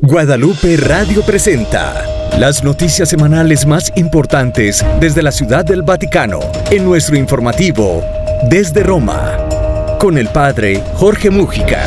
Guadalupe Radio presenta las noticias semanales más importantes desde la Ciudad del Vaticano en nuestro informativo Desde Roma, con el Padre Jorge Múgica.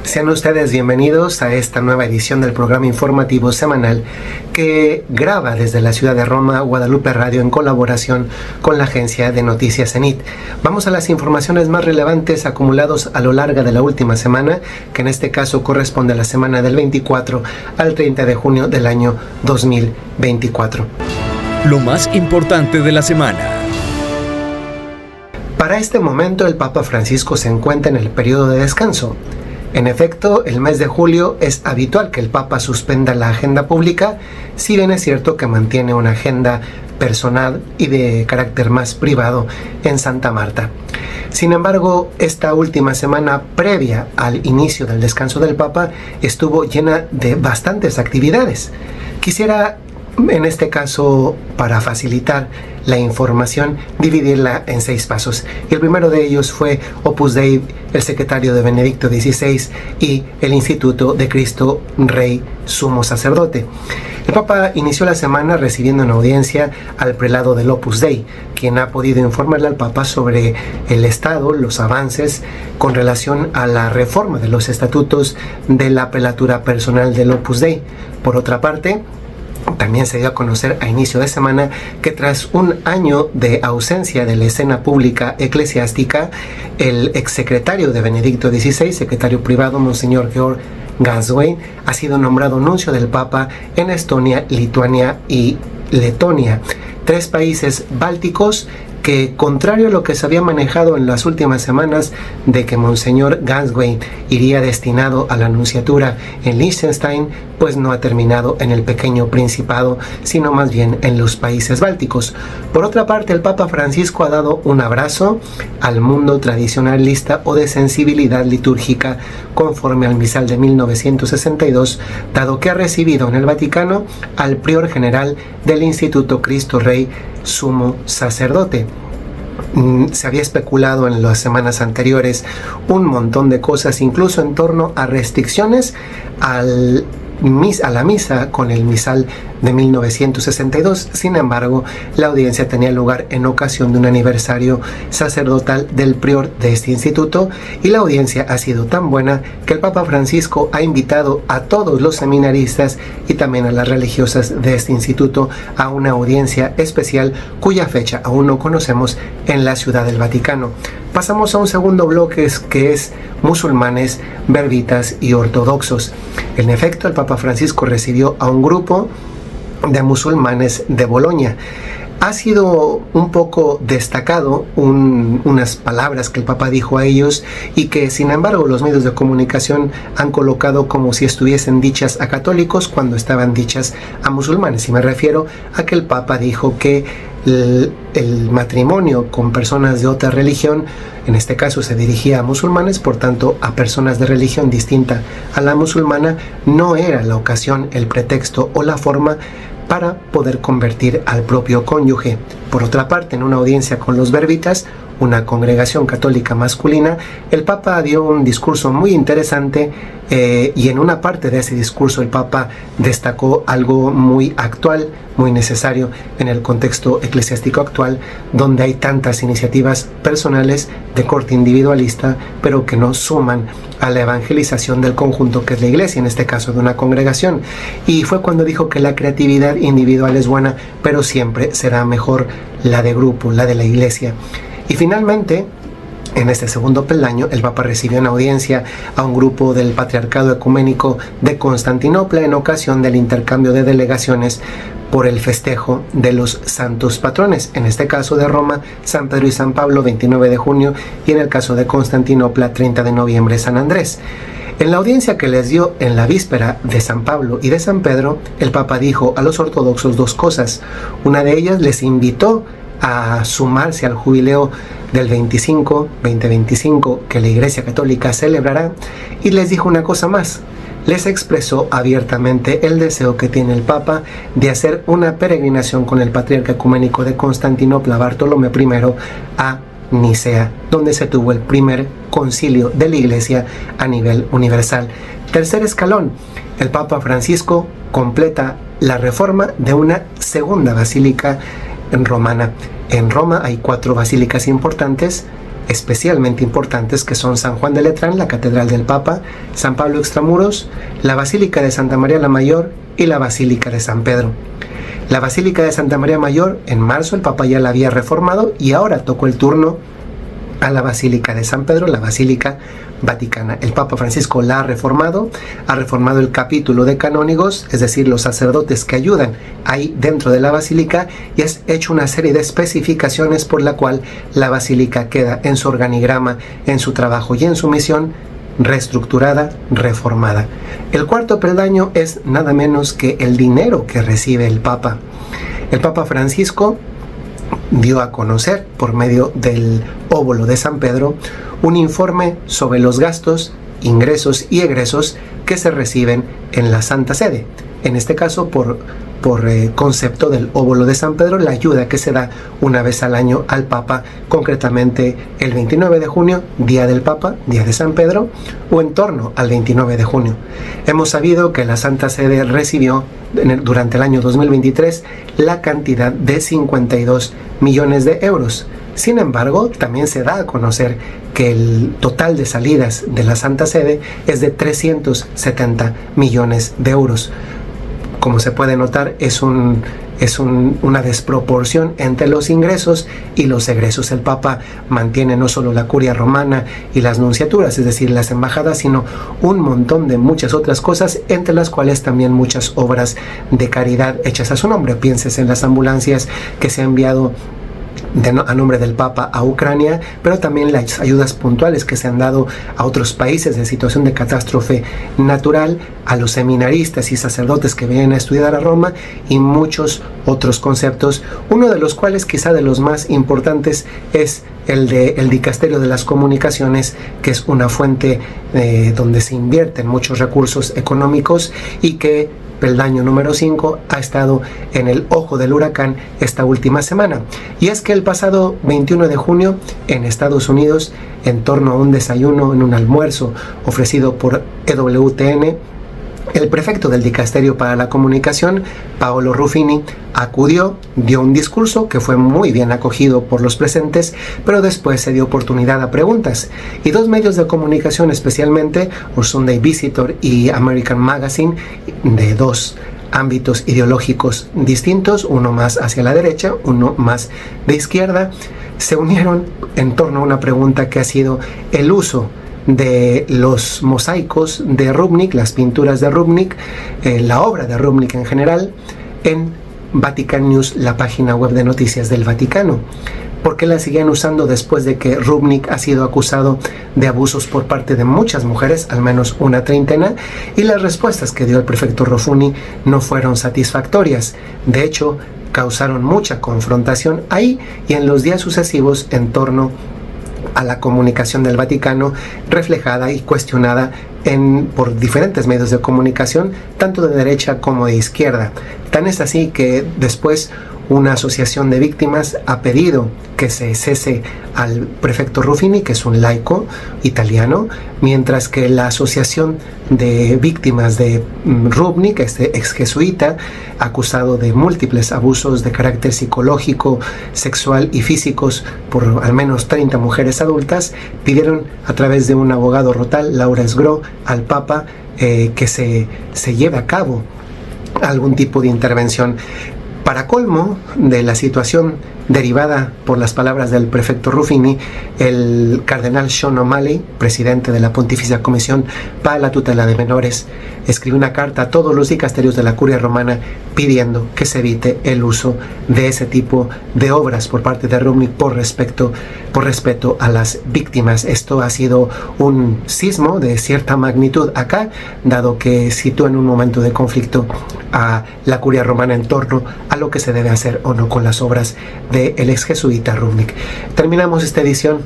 Sean ustedes bienvenidos a esta nueva edición del programa informativo semanal que graba desde la ciudad de Roma Guadalupe Radio en colaboración con la agencia de noticias CENIT. Vamos a las informaciones más relevantes acumulados a lo largo de la última semana, que en este caso corresponde a la semana del 24 al 30 de junio del año 2024. Lo más importante de la semana. Para este momento el Papa Francisco se encuentra en el periodo de descanso. En efecto, el mes de julio es habitual que el Papa suspenda la agenda pública, si bien es cierto que mantiene una agenda personal y de carácter más privado en Santa Marta. Sin embargo, esta última semana previa al inicio del descanso del Papa estuvo llena de bastantes actividades. Quisiera, en este caso, para facilitar la información, dividirla en 6 pasos. El primero de ellos fue Opus Dei, el secretario de Benedicto XVI y el Instituto de Cristo Rey Sumo Sacerdote. El Papa inició la semana recibiendo en audiencia al prelado del Opus Dei, quien ha podido informarle al Papa sobre el estado, los avances con relación a la reforma de los estatutos de la prelatura personal del Opus Dei. Por otra parte, también se dio a conocer a inicio de semana que tras un año de ausencia de la escena pública eclesiástica, el exsecretario de Benedicto XVI, secretario privado, Monseñor Georg Ganswein, ha sido nombrado nuncio del Papa en Estonia, Lituania y Letonia, 3 países bálticos que, contrario a lo que se había manejado en las últimas semanas de que Monseñor Ganswein iría destinado a la nunciatura en Liechtenstein, pues no ha terminado en el pequeño principado, sino más bien en los países bálticos. Por otra parte, el Papa Francisco ha dado un abrazo al mundo tradicionalista o de sensibilidad litúrgica conforme al misal de 1962, dado que ha recibido en el Vaticano al prior general del Instituto Cristo Rey Sumo Sacerdote. Se había especulado en las semanas anteriores un montón de cosas, incluso en torno a restricciones a la misa con el misal de 1962. Sin embargo, la audiencia tenía lugar en ocasión de un aniversario sacerdotal del prior de este instituto, y la audiencia ha sido tan buena que el Papa Francisco ha invitado a todos los seminaristas y también a las religiosas de este instituto a una audiencia especial cuya fecha aún no conocemos en la Ciudad del Vaticano. Pasamos a un segundo bloque que es musulmanes, berbitas y ortodoxos. En efecto, el Papa Francisco recibió a un grupo de musulmanes de Bolonia. Ha sido un poco destacado unas palabras que el Papa dijo a ellos y que, sin embargo, los medios de comunicación han colocado como si estuviesen dichas a católicos cuando estaban dichas a musulmanes. Y me refiero a que el Papa dijo que el matrimonio con personas de otra religión, en este caso se dirigía a musulmanes, por tanto a personas de religión distinta a la musulmana, no era la ocasión, el pretexto o la forma para poder convertir al propio cónyuge. Por otra parte, en una audiencia con los berbitas, una congregación católica masculina, el Papa dio un discurso muy interesante y en una parte de ese discurso el Papa destacó algo muy actual, muy necesario en el contexto eclesiástico actual, donde hay tantas iniciativas personales de corte individualista, pero que no suman a la evangelización del conjunto que es la iglesia, en este caso de una congregación. Y fue cuando dijo que la creatividad individual es buena, pero siempre será mejor la de grupo, la de la iglesia. Y finalmente, en este segundo peldaño, el Papa recibió en audiencia a un grupo del Patriarcado Ecuménico de Constantinopla en ocasión del intercambio de delegaciones por el festejo de los santos patrones, en este caso de Roma, San Pedro y San Pablo, 29 de junio, y en el caso de Constantinopla, 30 de noviembre, San Andrés. En la audiencia que les dio en la víspera de San Pablo y de San Pedro, el Papa dijo a los ortodoxos 2 cosas. Una de ellas, les invitó a sumarse al jubileo del 2025 que la Iglesia Católica celebrará, y les dijo una cosa más. Les expresó abiertamente el deseo que tiene el Papa de hacer una peregrinación con el Patriarca Ecuménico de Constantinopla, Bartolomé I, a Nicea, donde se tuvo el primer concilio de la Iglesia a nivel universal. Tercer escalón, el Papa Francisco completa la reforma de una segunda basílica romana. En Roma hay 4 basílicas importantes, especialmente importantes, que son San Juan de Letrán, la Catedral del Papa, San Pablo Extramuros, la Basílica de Santa María la Mayor y la Basílica de San Pedro. La Basílica de Santa María Mayor, en marzo el Papa ya la había reformado y ahora tocó el turno a la Basílica de San Pedro, la Basílica Vaticana. El Papa Francisco la ha reformado el capítulo de canónigos, es decir, los sacerdotes que ayudan ahí dentro de la basílica, y has hecho una serie de especificaciones por la cual la basílica queda en su organigrama, en su trabajo y en su misión reestructurada, reformada. El cuarto peldaño es nada menos que el dinero que recibe el Papa. El Papa Francisco dio a conocer por medio del óbolo de San Pedro un informe sobre los gastos, ingresos y egresos que se reciben en la Santa Sede. En este caso, por concepto del óbolo de San Pedro, la ayuda que se da una vez al año al Papa, concretamente el 29 de junio, Día del Papa, Día de San Pedro, o en torno al 29 de junio. Hemos sabido que la Santa Sede recibió durante el año 2023 la cantidad de 52 millones de euros. Sin embargo, también se da a conocer que el total de salidas de la Santa Sede es de 370 millones de euros. Como se puede notar, es una desproporción entre los ingresos y los egresos. El Papa mantiene no solo la curia romana y las nunciaturas, es decir, las embajadas, sino un montón de muchas otras cosas, entre las cuales también muchas obras de caridad hechas a su nombre. Pienses en las ambulancias que se ha enviado a nombre del Papa a Ucrania, pero también las ayudas puntuales que se han dado a otros países en situación de catástrofe natural, a los seminaristas y sacerdotes que vienen a estudiar a Roma, y muchos otros conceptos, uno de los cuales, quizá de los más importantes, es el Dicasterio de las Comunicaciones, que es una fuente donde se invierten muchos recursos económicos y que peldaño número 5 ha estado en el ojo del huracán esta última semana. Y es que el pasado 21 de junio en Estados Unidos, en torno a un desayuno, en un almuerzo ofrecido por EWTN, el prefecto del Dicasterio para la Comunicación, Paolo Ruffini, acudió, dio un discurso que fue muy bien acogido por los presentes, pero después se dio oportunidad a preguntas. Y 2 medios de comunicación, especialmente Sunday Visitor y American Magazine, de 2 ámbitos ideológicos distintos, uno más hacia la derecha, uno más de izquierda, se unieron en torno a una pregunta que ha sido el uso de los mosaicos de Rubnik, las pinturas de Rubnik, la obra de Rubnik en general, en Vatican News, la página web de noticias del Vaticano. ¿Por qué la siguen usando después de que Rubnik ha sido acusado de abusos por parte de muchas mujeres, al menos una treintena? Y las respuestas que dio el prefecto Ruffini no fueron satisfactorias. De hecho, causaron mucha confrontación ahí y en los días sucesivos en torno a la comunicación del Vaticano, reflejada y cuestionada por diferentes medios de comunicación, tanto de derecha como de izquierda. Tan es así que después una asociación de víctimas ha pedido que se cese al prefecto Ruffini, que es un laico italiano, mientras que la asociación de víctimas de Rubnik, este ex jesuita, acusado de múltiples abusos de carácter psicológico, sexual y físicos por al menos 30 mujeres adultas, pidieron a través de un abogado rotal, Laura Sgro, al Papa que se lleve a cabo algún tipo de intervención. Para colmo de la situación derivada por las palabras del prefecto Ruffini, el cardenal Sean O'Malley, presidente de la Pontificia Comisión para la Tutela de Menores, escribió una carta a todos los dicasterios de la Curia Romana pidiendo que se evite el uso de ese tipo de obras por parte de Rubnik por respeto a las víctimas. Esto ha sido un sismo de cierta magnitud acá, dado que sitúa en un momento de conflicto a la Curia Romana en torno a lo que se debe hacer o no con las obras del ex jesuita Rubnik. Terminamos esta edición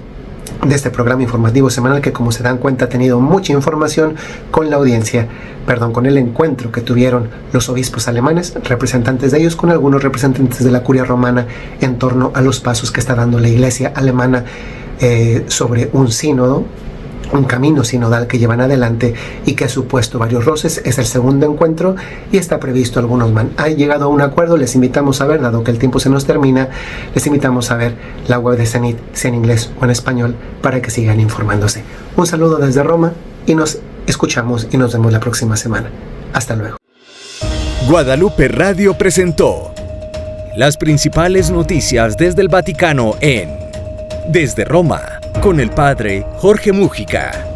de este programa informativo semanal que, como se dan cuenta, ha tenido mucha información con con el encuentro que tuvieron los obispos alemanes, representantes de ellos con algunos representantes de la curia romana en torno a los pasos que está dando la Iglesia alemana sobre un sínodo, un camino sinodal que llevan adelante y que ha supuesto varios roces. Es el segundo encuentro y está previsto algunos más. Han llegado a un acuerdo. Les invitamos a ver, dado que el tiempo se nos termina, les invitamos a ver la web de CENIT, sea en inglés o en español, para que sigan informándose. Un saludo desde Roma y nos escuchamos y nos vemos la próxima semana. Hasta luego. Guadalupe Radio presentó las principales noticias desde el Vaticano en Desde Roma, con el padre Jorge Múgica.